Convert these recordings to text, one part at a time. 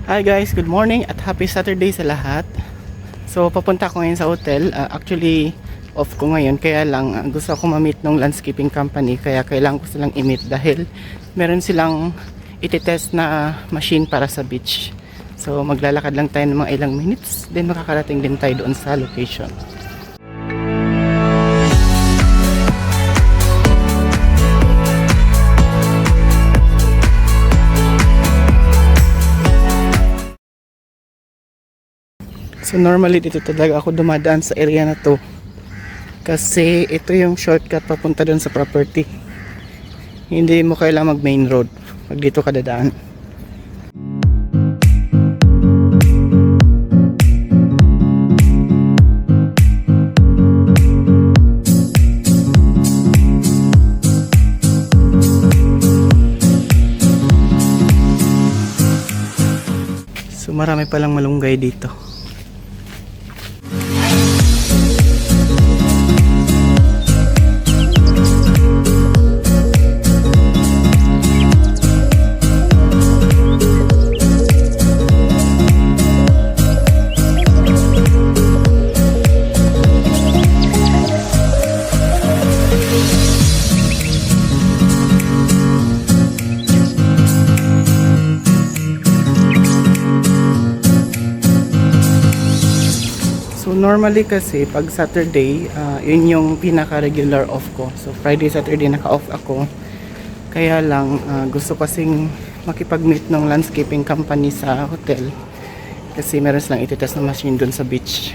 Hi guys, good morning at happy Saturday sa lahat. So papunta ko ngayon sa hotel. Actually off ko ngayon, kaya lang gusto ko ma-meet ng landscaping company, kaya kailangan ko silang i-meet dahil meron silang iti-test na machine para sa beach. So maglalakad lang tayo ng mga ilang minutes, then makakarating din tayo doon sa location. So normally dito talaga ako dumadaan sa area na to kasi ito yung shortcut papunta doon sa property. Hindi mo kailangan mag main road pag dito ka dadaan. So marami palang malunggay dito. So normally kasi pag Saturday, yun yung pinaka-regular off ko. So Friday, Saturday naka-off ako. Kaya lang gusto kasing makipag-meet ng landscaping company sa hotel kasi meron silang ititest na machine dun sa beach.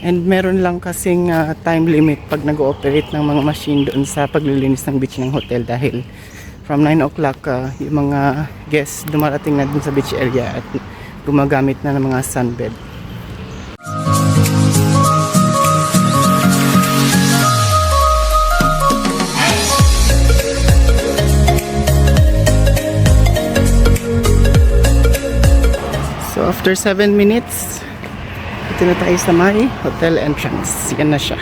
And meron lang kasing time limit pag nag-ooperate ng mga machine doon sa paglilinis ng beach ng hotel dahil from 9 o'clock yung mga guests dumarating na dun sa beach area at gumagamit na ng mga sunbed. So after 7 minutes ito na tayo sa may hotel entrance. Yan na siya.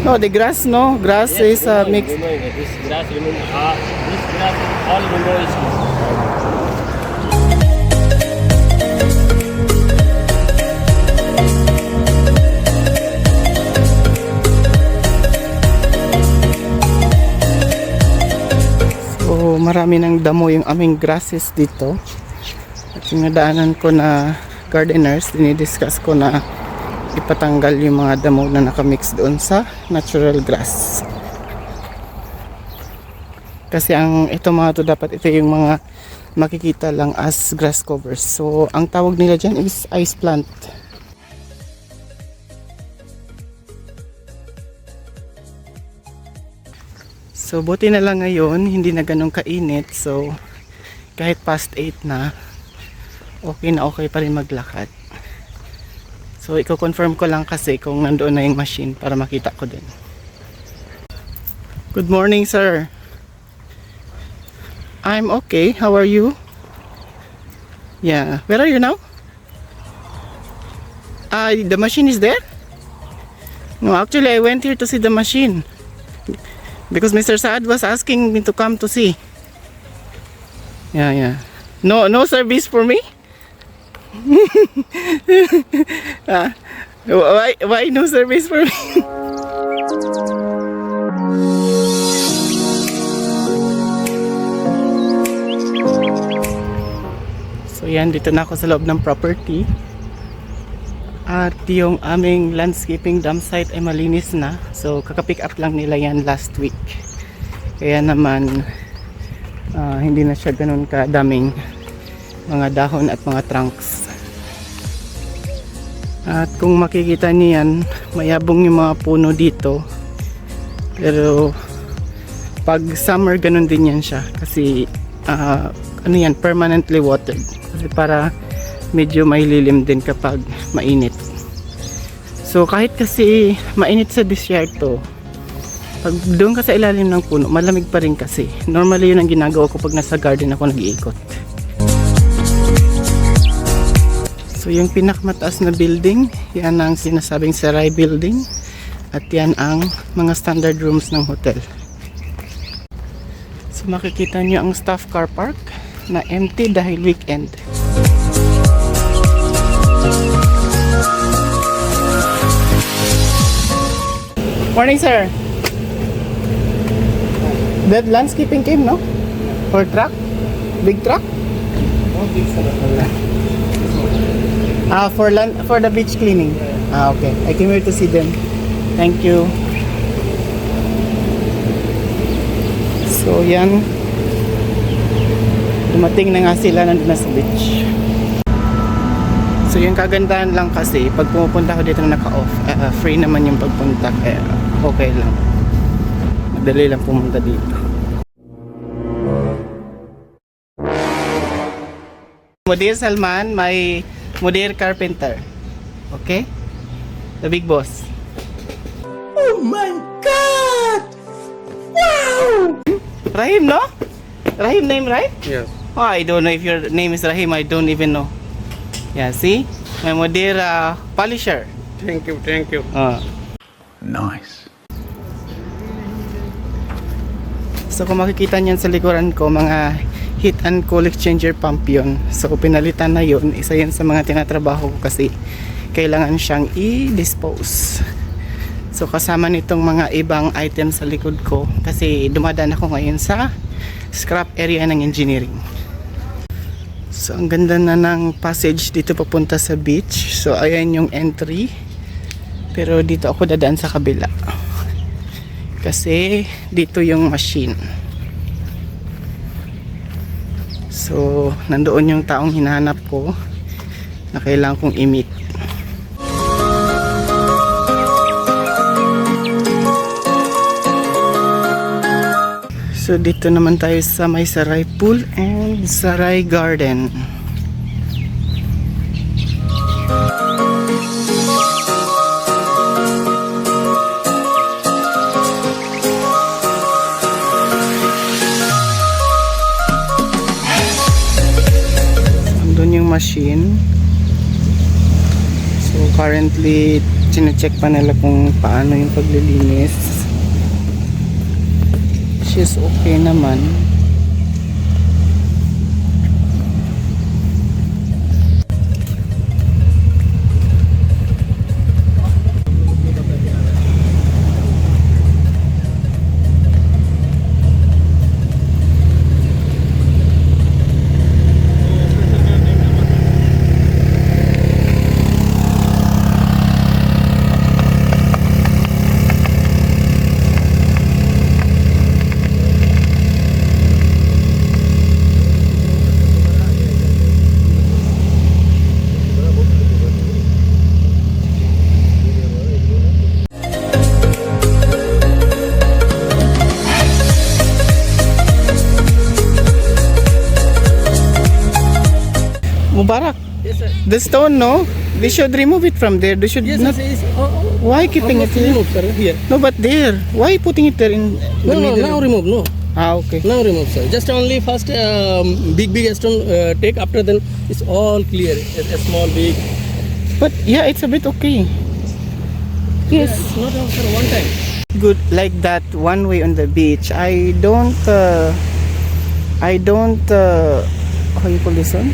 No, the grass, no? Grass is mixed. This grass, this grass, all window is mixed. So marami ng damo yung aming grasses dito. At yung nadaanan ko na gardeners, dinidiscuss ko na ipatanggal yung mga damo na nakamix doon sa natural grass. Kasi ito mga to dapat ito yung mga makikita lang as grass covers. So ang tawag nila dyan is ice plant. So buti na lang ngayon hindi na ganun kainit, so kahit past 8 na okay pa rin maglakad. So i-confirm ko lang kasi kung nandoon na yung machine para makita ko din. Good morning, sir. I'm okay, how are you? Yeah, where are you now? The machine is there? No, actually I went here to see the machine because Mr. Saad was asking me to come to see. Yeah. No service for me? Why no service for me? So yan, dito na ako sa loob ng property. At yung aming landscaping dam site ay malinis na. So kaka-pick up lang nila yan last week. Kaya naman hindi na siya ganun kadaming mga dahon at mga trunks. At kung makikita niyan, mayabong yung mga puno dito. Pero pag summer ganun din yan siya kasi permanently watered. Kasi para medyo may lilim din kapag mainit. So kahit kasi mainit sa disyerto, Pag doon ka sa ilalim ng puno, malamig pa rin kasi. Normally yun ang ginagawa ko pag nasa garden ako nag-iikot. So yung pinakamataas na building, yan ang sinasabing Sarai Building. At yan ang mga standard rooms ng hotel. So makikita nyo ang staff car park na empty dahil weekend. Morning, sir. That landscaping came, no? Or truck? Big truck? For the beach cleaning. Okay. I came here to see them. Thank you. So, yan. Dumating na nga sila, nandun na sa beach. So, yung kagandahan lang kasi, pag pumupunta ako dito na naka-off, free naman yung pagpunta. Okay lang. Madali lang pumunta dito. Mudir Salman, my Mudir Carpenter. Okay? The big boss. Oh my God! Wow! Rahim, no? Rahim name, right? Yes. Oh, I don't know if your name is Rahim. I don't even know. Yeah, see? My Mudir polisher. Thank you, thank you. Nice. So kung makikita niyan sa likuran ko, mga heat and cool exchanger pump yun. So pinalitan na yun. Isa yun sa mga tinatrabaho ko kasi kailangan siyang i-dispose. So kasama nitong mga ibang items sa likod ko kasi dumadaan ako ngayon sa scrap area ng engineering. So ang ganda na ng passage dito papunta sa beach. So ayan yung entry. Pero dito ako dadaan sa kabila. Kasi dito yung machine. So nandoon yung taong hinahanap ko na kailangan kong i-meet. So dito naman tayo sa may Sarai Pool and Sarai Garden. Andun yung machine. So currently chine-check pa nila kung paano yung paglilinis. She's okay naman. Mubarak, Yes, sir. the stone, no? They should remove it from there. They should not. Why keeping it here? Remove, sir, here. No, but there. Why putting it there in the No, middle? now remove, no. Ah, okay. Now remove, sir. Just only first big stone take, after then it's all clear. A small, big. But yeah, it's a bit okay. Yes. It's not sir, one time. Good like that one way on the beach. I don't how you call this one?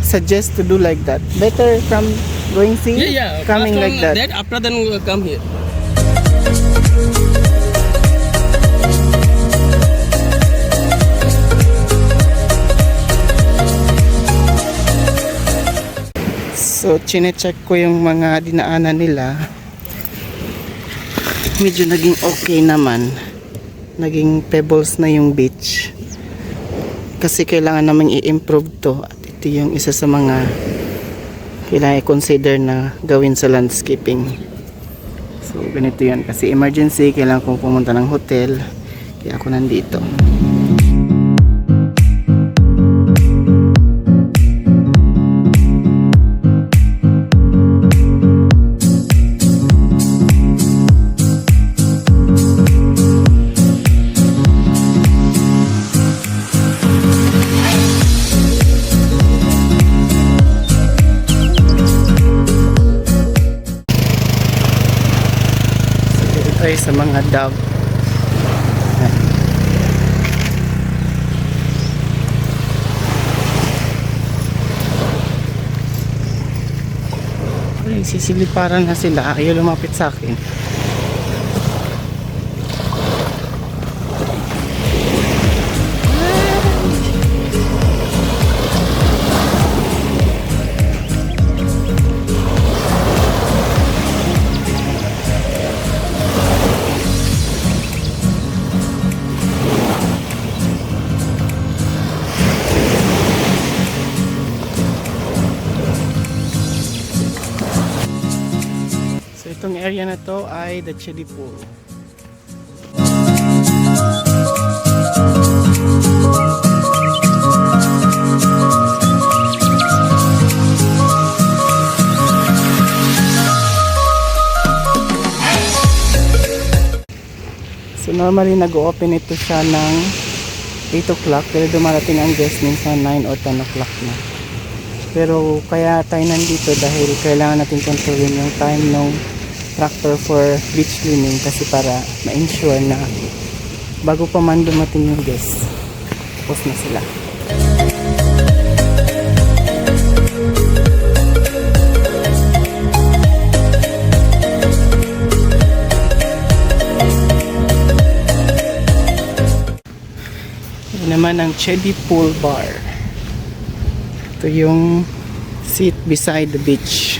Suggest to do like that. Better from going see coming First like on that. After then come here. So chine-check ko yung mga dinaanan nila. Medyo naging okay naman. Naging pebbles na yung beach. Kasi kailangan namang i-improve to. At ito yung isa sa mga kailangan i-consider na gawin sa landscaping. So ganito yan. Kasi emergency, kailangan kong pumunta ng hotel. Kaya ako nandito. tayo sa mga dog. Ay, sisiliparan na sila. Ayaw lumapit sa akin. So itong area na to ay the Chili Pool. So normally nag-open ito siya ng 8 o'clock pero dumarating ang guest minsan 9 or 10 o'clock na. Pero kaya tayo nandito dahil kailangan natin kontrolin yung time ng tractor for beach cleaning kasi para ma-ensure na bago pa man dumating yung guest, tapos na sila. Yan naman ang Chedi Pool Bar. Ito yung seat beside the beach.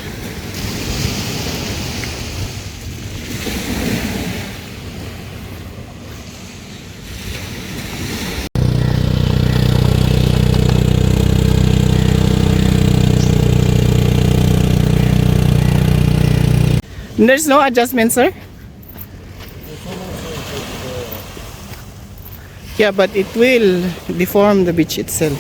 There's no adjustment, sir? Yeah, but it will deform the beach itself.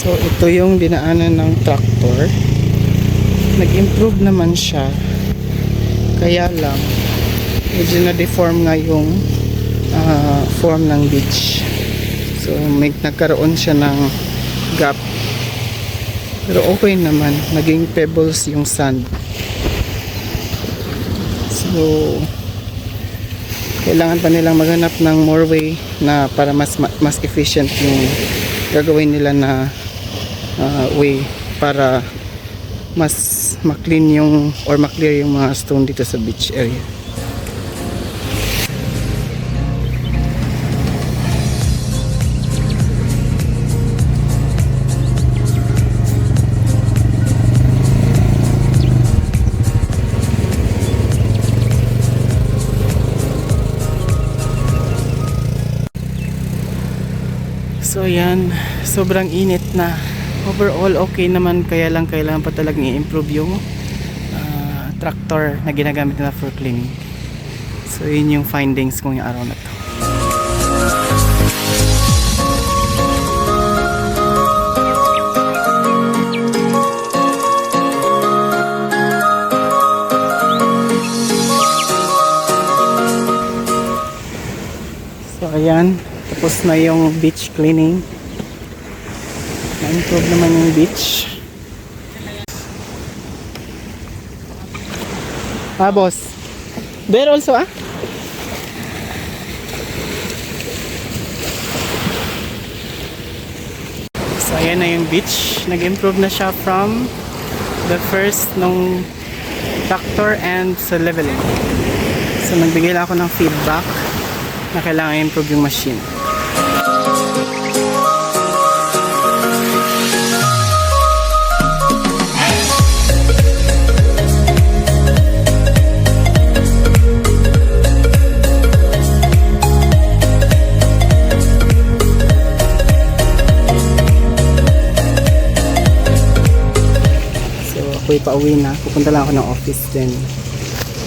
So ito yung dinaanan ng tractor. Nag-improve naman siya. Kaya lang medyo na-deform nga yung form ng beach. So may nagkaroon siya ng gap. Pero okay naman, naging pebbles yung sand. So kailangan pa nilang maghanap ng more way na para mas efficient yung gagawin nila na way para mas ma-clean yung or ma-clear yung mga stone dito sa beach area. So yan, sobrang init na. Overall okay naman, kaya lang kailangan pa talagang i-improve yung tractor na ginagamit nila for cleaning. So yun yung findings ko yung araw na to. So ayan, tapos na yung beach cleaning. Na-improve naman yung beach. Ah, boss. There also, ah? So, ayan na yung beach. Nag-improve na siya from the first nung tractor and sa leveling. So, nagbigay lang ako ng feedback na kailangan improve yung machine. Ako'y pauwi na. Pupunta lang ako ng office, then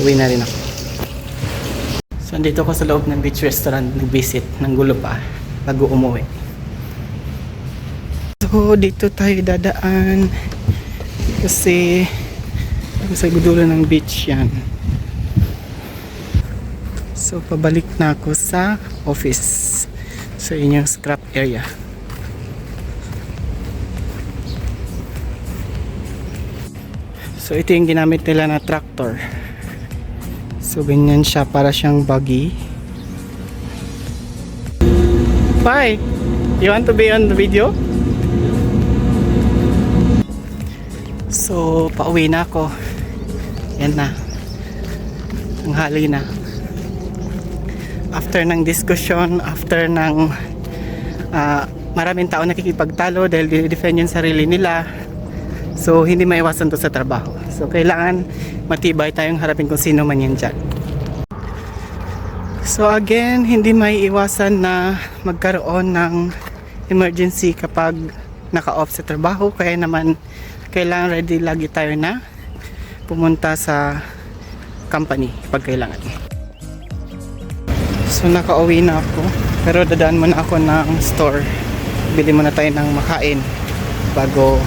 uwi na rin ako. So, andito ako sa loob ng beach restaurant, nag-visit ng gulo pa bago umuwi. So, dito tayo dadaan kasi sa gudulo ng beach yan. So, pabalik na ako sa office. So, yun yung scrap area. So ito yung ginamit nila na tractor. So ganyan siya, para siyang buggy. Bye! You want to be on the video? So pauwi na ako. Yan na. Tanghali na. After ng diskusyon, after ng maraming tao nakikipagtalo dahil dinidefend yung sarili nila. So, hindi maiwasan to sa trabaho. So, kailangan matibay tayong harapin kung sino man yan dyan. So, again, hindi maiiwasan na magkaroon ng emergency kapag naka-off sa trabaho. Kaya naman, kailangan ready lagi tayo na pumunta sa company pag kailangan. So, nakauwi na ako. Pero dadaan muna ako ng store. Bili muna tayo ng makain bago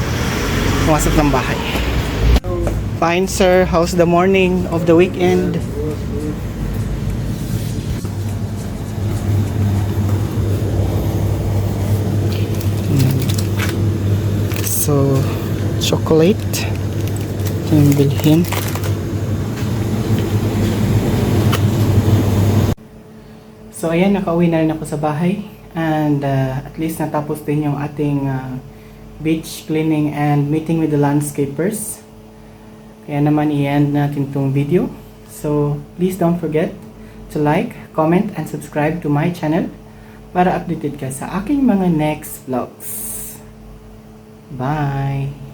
pumasok ng bahay. Fine sir, how's the morning of the weekend? So, chocolate. Ito yung bilhin. So, ayan, nakauwi na rin ako sa bahay. And at least natapos din yung ating beach cleaning and meeting with the landscapers. Kaya naman i-end natin tong video. So please don't forget to like, comment, and subscribe to my channel para updated ka sa aking mga next vlogs. Bye!